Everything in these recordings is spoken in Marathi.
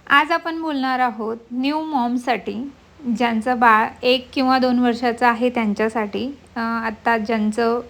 आज आपण बोलणार आहोत न्यू मॉमसाठी, ज्यांचं बाळ 1 किंवा 2 वर्षाचं आहे त्यांच्यासाठी. आत्ता ज्यांचं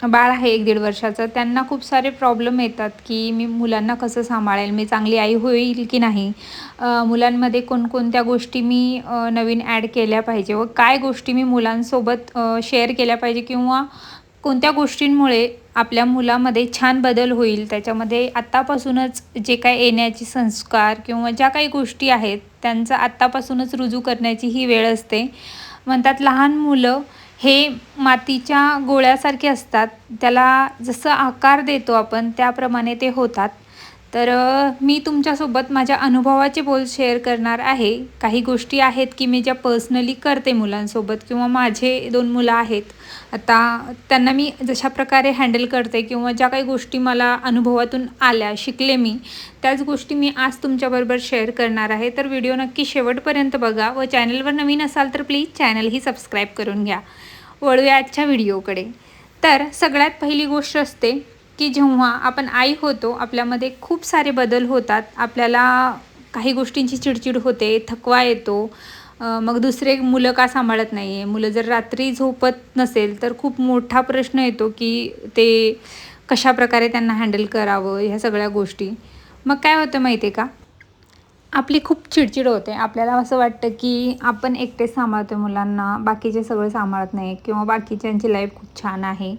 बाळ आहे 1-1.5 वर्षाचं, त्यांना खूप सारे प्रॉब्लेम येतात, की मी मुलांना कसं सांभाळेल, मी चांगली आई होईल की नाही, मुलांमध्ये कोणकोणत्या गोष्टी मी नवीन ॲड केल्या पाहिजे व काय गोष्टी मी मुलांसोबत शेअर केल्या पाहिजे किंवा कोणत्या गोष्टींमुळे आपल्या मुलामध्ये छान बदल होईल. त्याच्यामध्ये आत्तापासूनच जे काही येण्याचे संस्कार किंवा ज्या काही गोष्टी आहेत त्यांचा आत्तापासूनच रुजू करण्याची ही वेळ असते. म्हणतात लहान मुलं हे मातीच्या गोळ्यासारखे असतात, त्याला जसं आकार देतो आपण त्याप्रमाणे ते होतात. तर मी तुमच्यासोबत माझ्या अनुभवाचे बोल शेअर करणार आहे. काही गोष्टी आहेत की मी ज्या पर्सनली करते मुलांसोबत किंवा माझे 2 मुलं आहेत. आता त्यांना मी जशा प्रकारे हँडल करते किंवा ज्या काही गोष्टी मला अनुभवातून आल्या, शिकले मी, त्याच गोष्टी मी आज तुमच्याबरोबर शेअर करणार आहे. तर व्हिडिओ नक्की शेवटपर्यंत बघा व चॅनलवर नवीन असाल तर प्लीज चॅनलही सबस्क्राईब करून घ्या. वळूया आजच्या व्हिडिओकडे. तर सगळ्यात पहिली गोष्ट असते की जेव्हा आपण आई होतो आपल्यामध्ये खूप सारे बदल होतात. आपल्याला काही गोष्टींची चिडचिड होते, थकवा येतो. मग दुसरे मुलं का सांभाळत नाही आहे, मुलं जर रात्री झोपत नसेल तर खूप मोठा प्रश्न येतो की ते कशाप्रकारे त्यांना हँडल करावं, ह्या सगळ्या गोष्टी. मग काय होतं माहिती आहे का, आपली खूप चिडचिड होते. आपल्याला असं वाटतं की आपण एकटेच सांभाळतो मुलांना, बाकीचे सगळं सांभाळत नाही किंवा बाकीच्यांची लाईफ खूप छान आहे.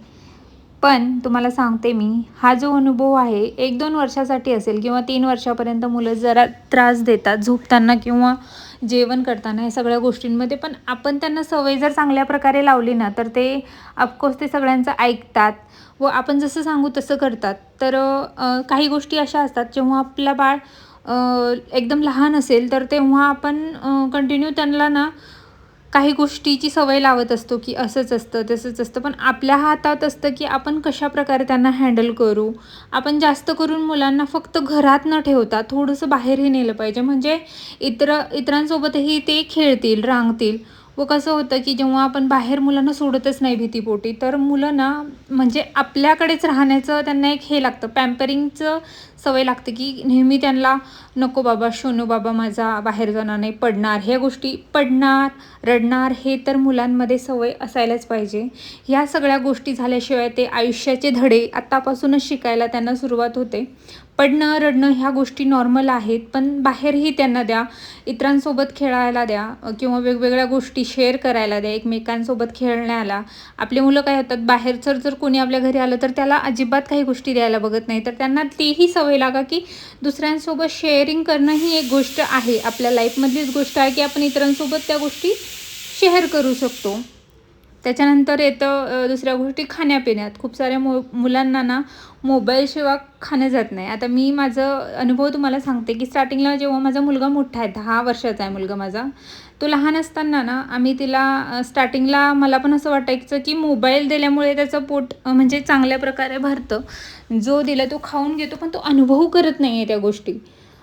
पण तुम्हाला सांगते मी, हा जो अनुभव आहे 1-2 वर्षासाठी असेल किंवा 3 वर्षापर्यंत मुलं जरा त्रास देतात झोपताना किंवा जेवण करताना, या सगळ्या गोष्टींमध्ये. पण आपण त्यांना सवय जर चांगल्या प्रकारे लावली ना, तर ते ऑफकोर्स ते सगळ्यांचं ऐकतात व आपण जसं सांगू तसं करतात. तर काही गोष्टी अशा असतात जेव्हा आपलं बाळ एकदम लहान असेल तर तेव्हा आपण कंटिन्यू त्यांना ना काही गोष्टीची सवय लावत असतो की असंच असतं, तसंच असतं. पण आपल्या हातात असतं की आपण कशाप्रकारे त्यांना हँडल करू. आपण जास्त करून मुलांना फक्त घरात न ठेवता थोडंसं बाहेरही नेलं पाहिजे. म्हणजे इतरांसोबतही ते खेळतील, रांगतील. व कसं होतं की जेव्हा आपण बाहेर मुलांना सोडतच नाही भीतीपोटी, तर मुलं ना म्हणजे आपल्याकडेच राहण्याचं त्यांना एक हे लागतं, पॅम्परिंगचं सवय लागते की नेहमी त्यांना नको बाबा, शोनू बाबा माझा बाहेर जाणार नाही, पडणार, ह्या गोष्टी पडणार, रडणार, हे तर मुलांमध्ये सवय असायलाच पाहिजे. ह्या सगळ्या गोष्टी झाल्याशिवाय ते आयुष्याचे धडे आत्तापासूनच शिकायला त्यांना सुरुवात होते. पडणं, रडणं ह्या गोष्टी नॉर्मल आहेत, पण बाहेरही त्यांना द्या, इतरांसोबत खेळायला द्या किंवा वेगवेगळ्या गोष्टी शेअर करायला द्या, एकमेकांसोबत खेळण्याला. आपले मुलं काय होतात, बाहेरचं जर कोणी आपल्या घरी आलं तर त्याला अजिबात काही गोष्टी द्यायला बघत नाही. तर त्यांना तीही सवय लागा की दुसऱ्यांसोबत शेअरिंग करणं ही एक गोष्ट आहे, आपल्या लाईफमधलीच गोष्ट आहे की आपण इतरांसोबत त्या गोष्टी शेअर करू शकतो. त्याच्यानंतर येतं दुसऱ्या गोष्टी खाण्यापिण्यात. खूप साऱ्या मुलांना ना मोबाईलशिवाय खाणं जात नाही. आता मी माझं अनुभव तुम्हाला सांगते की स्टार्टिंगला जेव्हा माझा मुलगा मोठा आहे, 10 वर्षाचा आहे मुलगा माझा, तो लहान असताना ना आम्ही तिला स्टार्टिंगला मला पण असं वाटायचं की मोबाईल दिल्यामुळे त्याचं पोट म्हणजे चांगल्या प्रकारे भरतं. जो दिला तो खाऊन घेतो, पण तो अनुभव करत नाही आहे त्या गोष्टी.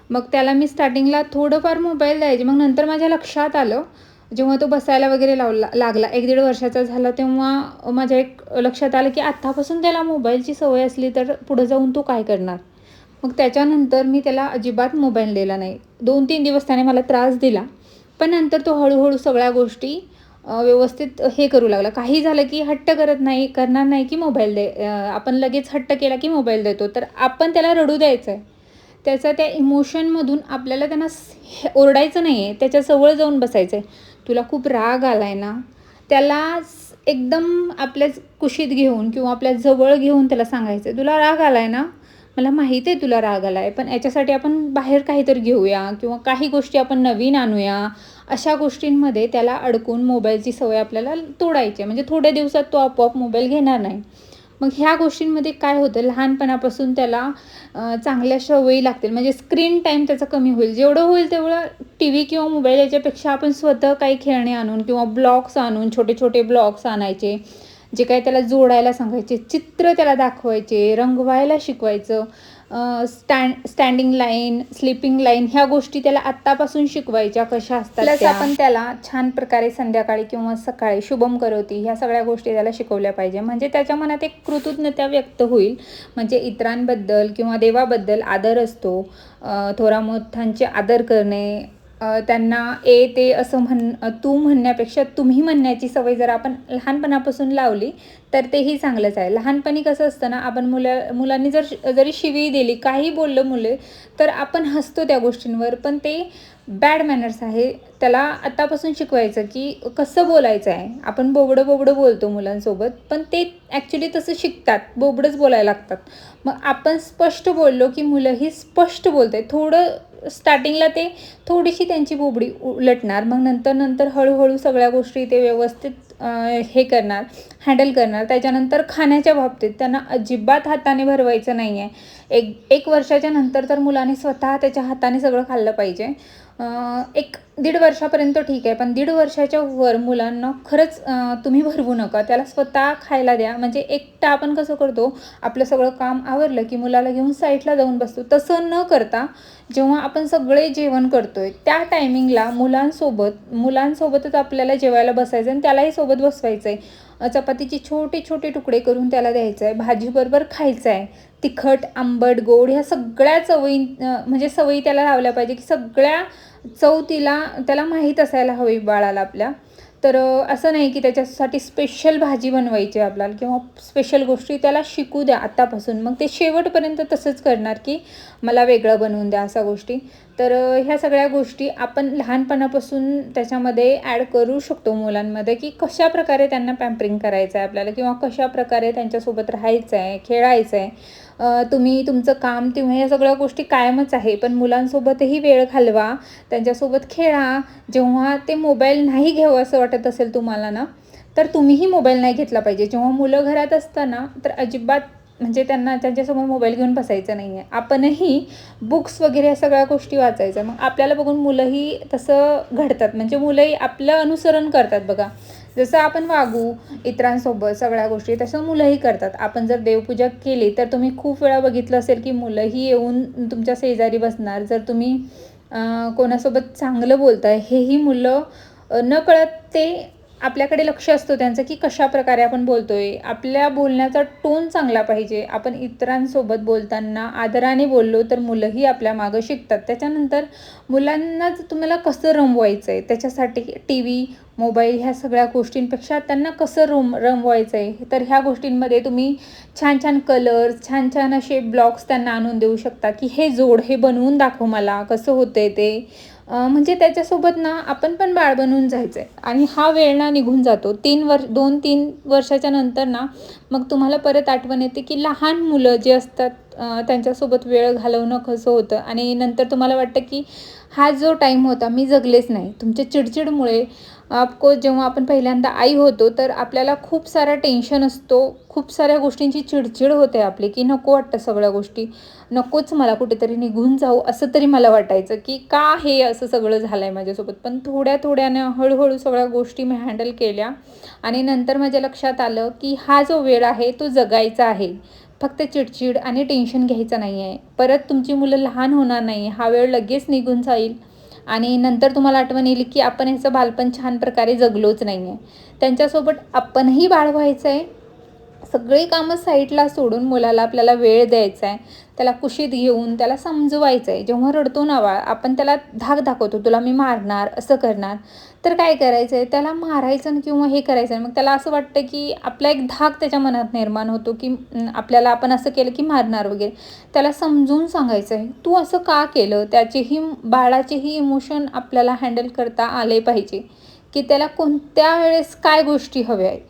मग त्याला मी स्टार्टिंगला थोडंफार मोबाईल द्यायचे. मग नंतर माझ्या लक्षात आलं, जेव्हा तो बसायला वगैरे लागला 1-1.5 वर्षाचा झाला, तेव्हा माझ्या एक लक्षात आलं की आत्तापासून त्याला मोबाईलची सवय असली तर पुढे जाऊन तो काय करणार. मग त्याच्यानंतर मी त्याला अजिबात मोबाईल दिला नाही. 2-3 दिवस त्याने मला त्रास दिला, पण नंतर तो हळूहळू सगळ्या गोष्टी व्यवस्थित हे करू लागला. काही झालं की हट्ट करणार नाही की मोबाईल दे. आपण लगेच हट्ट केला की मोबाईल देतो, तर आपण त्याला रडू द्यायचं आहे. त्याचा त्या इमोशनमधून आपल्याला त्यांना ओरडायचं नाही आहे, त्याच्याजवळ जाऊन बसायचं आहे. तुला खूप राग आला आहे ना, त्याला एकदम आपल्या कुशीत घेऊन किंवा आपल्या जवळ घेऊन त्याला सांगायचं, तुला राग आला आहे ना, मला माहिती आहे तुला राग आला आहे, पण याच्यासाठी आपण बाहेर काहीतरी घेऊया किंवा काही गोष्टी आपण नवीन आणूया. अशा गोष्टींमध्ये त्याला अडकून मोबाईलची सवय आपल्याला तोडायची आहे. म्हणजे थोड्या दिवसात तो आपोआप मोबाईल घेणार नाही. मग ह्या गोष्टींमध्ये काय होतं, लहानपणापासून त्याला चांगल्या सवयी लागतील, म्हणजे स्क्रीन टाईम त्याचा कमी होईल. जेवढं होईल तेवढं टी व्ही किंवा मोबाईल याच्यापेक्षा आपण स्वतः काही खेळणे आणून किंवा ब्लॉक्स आणून, छोटे छोटे ब्लॉक्स आणायचे, जे काही त्याला जोडायला सांगायचे, चित्र त्याला दाखवायचे, रंगवायला शिकवायचं. स्टँडिंग लाईन, स्लीपिंग लाईन ह्या गोष्टी त्याला आत्तापासून शिकवायच्या कशा असतात. प्लस आपण त्याला छान प्रकारे संध्याकाळी किंवा सकाळी शुभम करोती ह्या सगळ्या गोष्टी त्याला शिकवल्या पाहिजे. म्हणजे त्याच्या मनात एक कृतज्ञता व्यक्त होईल. म्हणजे इतरांबद्दल किंवा देवाबद्दल आदर असतो. थोरा मोठ्यांचे आदर करणे, त्यांना ते असं तू म्हणण्यापेक्षा तुम्ही म्हणण्याची सवय जर आपण लहानपणापासून लावली तर तेही चांगलंच आहे. लहानपणी कसं असतं ना, आपण मुलांनी जरी शिवी दिली, काही बोललं मुले, तर आपण हसतो त्या गोष्टींवर, पण ते बॅड मॅनर्स आहे. त्याला आत्तापासून शिकवायचं की कसं बोलायचं आहे. आपण बोबडं बोलतो मुलांसोबत, पण ते ॲक्च्युली तसं शिकतात, बोबडंच बोलायला लागतात. मग आपण स्पष्ट बोललो की मुलंही स्पष्ट बोलते. थोडं स्टार्टिंगला ते थोडीशी त्यांची बोबडी उलटणार, मग नंतर हळूहळू सगळ्या गोष्टी ते व्यवस्थित हे करणार, हँडल करणार. त्याच्यानंतर खाण्याच्या बाबतीत त्यांना अजिबात हाताने भरवायचं नाही आहे. एक वर्षाच्या नंतर तर मुलाने स्वतः त्याच्या हाताने सगळं खाल्लं पाहिजे. 1-1.5 वर्षापर्यंत ठीक आहे, पण 1.5 वर्षाच्या वर मुलांना खरंच तुम्ही भरवू नका. त्याला स्वतः खायला द्या. म्हणजे एकटा आपण कसं करतो, आपलं सगळं काम आवरलं की मुलाला घेऊन साईडला जाऊन बसतो, तसं न करता जेव्हा आपण सगळे जेवण करतोय त्या टायमिंगला मुलांसोबतच आपल्याला जेवायला बसायचं आणि त्यालाही सोबत बसवायचं आहे. चपातीचे छोटे तुकडे करून त्याला द्यायचं आहे. भाजीबरोबर खायचं आहे. तिखट, आंबट, गोड ह्या सगळ्या म्हणजे सवयी त्याला लावल्या पाहिजे की सगळ्या चव त्याला माहीत असायला हवी बाळाला आपल्या. तर असं नाही की त्याच्यासाठी स्पेशल भाजी बनवायची आपल्याला किंवा स्पेशल गोष्टी त्याला शिकू द्या आत्तापासून. मग ते शेवटपर्यंत तसंच करणार की मला वेगळं बनवून द्या अशा गोष्टी. तर ह्या सगळ्या गोष्टी आपण लहानपणापासून त्याच्यामध्ये ॲड करू शकतो मुलांमध्ये, की कशाप्रकारे त्यांना पॅम्परिंग करायचं आहे आपल्याला किंवा कशाप्रकारे त्यांच्यासोबत राहायचं आहे, खेळायचं आहे. तुम्ही तुमचं काम किंवा ह्या सगळ्या गोष्टी कायमच आहे, पण मुलांसोबतही वेळ घालवा, त्यांच्यासोबत खेळा. जेव्हा ते मोबाईल नाही घ्यावं असं वाटत असेल तुम्हाला ना, तर तुम्हीही मोबाईल नाही घेतला पाहिजे. जेव्हा मुलं घरात असताना तर अजिबात म्हणजे त्यांच्यासमोर मोबाईल घेऊन बसायचं नाही आहे. आपणही बुक्स वगैरे या सगळ्या गोष्टी वाचायच्या. मग आपल्याला बघून मुलंही तसं घडतात. म्हणजे मुलंही आपलं अनुसरण करतात बघा. जसं आपण वागू इतरांसोबत सगळ्या गोष्टी, तसं मुलंही करतात. आपण जर देवपूजा केली तर तुम्ही खूप वेळा बघितलं असेल की मुलंही येऊन तुमच्या शेजारी बसणार. जर तुम्ही कोणासोबत चांगलं बोलताय हेही मुलं नकळत ते आपल्याकडे लक्ष असतो त्यांचं की कशाप्रकारे आपण बोलतोय. आपल्या बोलण्याचा टोन चांगला पाहिजे. आपण इतरांसोबत बोलताना आदराने बोललो तर मुलंही आपल्या मागं शिकतात. त्याच्यानंतर मुलांनाच तुम्हाला कसं रमवायचं आहे, त्याच्यासाठी TV, मोबाईल ह्या सगळ्या गोष्टींपेक्षा त्यांना कसं रमवायचं आहे, तर ह्या गोष्टींमध्ये तुम्ही छान कलर्स, छान असे ब्लॉक्स त्यांना आणून देऊ शकता की हे जोड, हे बनवून दाखव मला कसं होतंय ते. म्हणजे त्याच्यासोबत ना आपण पण बाळ बनून जायचं आहे. आणि हा वेळ ना निघून जातो. 2-3 वर्षाच्या नंतर ना मग तुम्हाला परत आठवण येते की लहान मुलं जे असतात त्यांच्यासोबत वेळ घालवणं कसं होतं. आणि नंतर तुम्हाला वाटतं की हा जो टाईम होता मी जगलेच नाही. तुमच्या चिडचिडमुळे जेव्हा आपण पहिल्यांदा आई होतो तर आपल्याला खूप सारा टेन्शन असतो, खूप साऱ्या गोष्टींची चिडचिड होते आपली, की नको वाटतं सगळ्या गोष्टी, नकोच मला कुठेतरी निघून जाऊ असं तरी मला वाटायचं की का हे असं सगळं झालं आहे माझ्यासोबत. पण थोड्यानं हळूहळू सगळ्या गोष्टी मी हँडल केल्या आणि नंतर माझ्या लक्षात आलं की हा जो वेळ आहे तो जगायचा आहे. फक्त चिडचिड आणि टेन्शन घ्यायचं नाही आहे. परत तुमची मुलं लहान होणार नाही. हा वेळ लगेच निघून जाईल आणि नंतर तुम्हाला आठवण येईल की आपण ह्याचं बालपण छान प्रकारे जगलोच नाही आहे. त्यांच्यासोबत आपणही बाळ व्हायचं आहे. सगळी कामं साईडला सोडून मुलाला आपल्याला वेळ द्यायचा आहे. त्याला कुशीत घेऊन त्याला समजवायचं आहे. जेव्हा रडतो ना बाळ, आपण त्याला धाक दाखवतो, तुला मी मारणार, असं करणार. तर काय करायचं आहे, त्याला मारायचं किंवा हे करायचं आहे. मग त्याला असं वाटतं की आपला एक धाक त्याच्या मनात निर्माण होतो की आपल्याला आपण असं केलं की मारणार वगैरे. त्याला समजून सांगायचं आहे, तू असं का केलं. बाळाचेही इमोशन आपल्याला हँडल करता आले पाहिजे की त्याला कोणत्या वेळेस काय गोष्टी हव्या आहेत.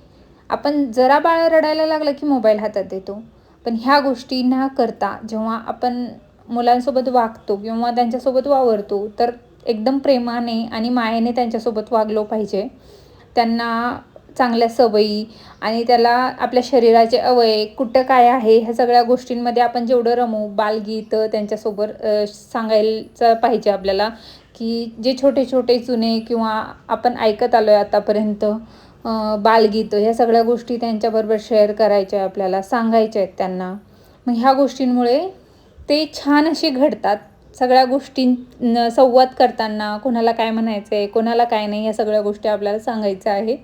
आपण जरा बाळ रडायला लागलं की मोबाईल हातात देतो. पण ह्या गोष्टी न करता जेव्हा आपण मुलांसोबत वागतो किंवा त्यांच्यासोबत वावरतो तर एकदम प्रेमाने आणि मायेने त्यांच्यासोबत वागलो पाहिजे. त्यांना चांगल्या सवयी आणि त्याला आपल्या शरीराचे अवयव कुठं काय आहे ह्या सगळ्या गोष्टींमध्ये आपण जेवढं रमू, बालगीत त्यांच्यासोबत सांगायचं पाहिजे आपल्याला की जे छोटे जुने किंवा आपण ऐकत आलो आहे आतापर्यंत बालगीतं ह्या सगळ्या गोष्टी त्यांच्याबरोबर शेअर करायच्या आपल्याला, सांगायच्या आहेत त्यांना. मग ह्या गोष्टींमुळे ते छान असे घडतात. सगळ्या गोष्टी संवाद करताना कोणाला काय म्हणायचं आहे, कोणाला काय नाही, या सगळ्या गोष्टी आपल्याला सांगायचं आहे.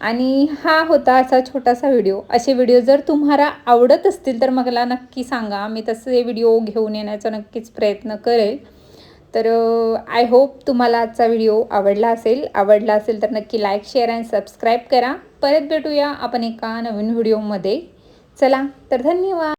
आणि हा होता असा छोटासा व्हिडिओ. असे व्हिडिओ जर तुम्हाला आवडत असतील तर मला नक्की सांगा. मी तसे व्हिडिओ घेऊन येण्याचा नक्कीच प्रयत्न करेल. तर आय होप तुम्हाला आजचा व्हिडिओ आवडला असेल तर नक्की लाईक, शेअर आणि सबस्क्राईब करा. परत भेटूया आपण एका नवीन व्हिडिओमध्ये. चला तर धन्यवाद.